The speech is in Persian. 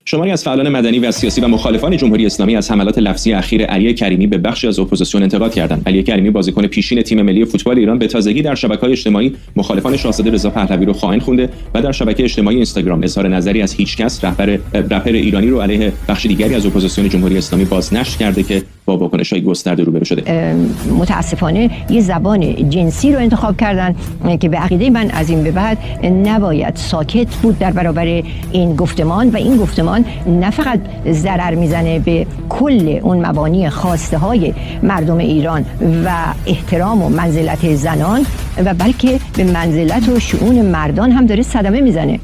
شماری از فعالان مدنی و سیاسی و مخالفان جمهوری اسلامی از حملات لفظی اخیر علی کریمی به بخشی از اپوزیسیون انتقاد کردند. علی کریمی بازیکن پیشین تیم ملی فوتبال ایران به تازگی در شبکه‌های اجتماعی مخالفان شاهزاده رضا پهلوی رو خائن خونده و در شبکه اجتماعی اینستاگرام اظهار نظری از هیچکس رپر ایرانی رو علیه بخش دیگری از اپوزیسیون جمهوری اسلامی بازنشر کرده که با واکنش‌های گسترده روبرو شده. متاسفانه یه زبان جنسی رو انتخاب کردن که به عقیده من از این به بعد نباید ساکت بود در برابر این گفتمان و این گفتمان نه فقط ضرر میزنه به کل اون مبانی خواسته های مردم ایران و احترام و منزلت زنان و بلکه به منزلت و شؤون مردان هم داره صدمه میزنه.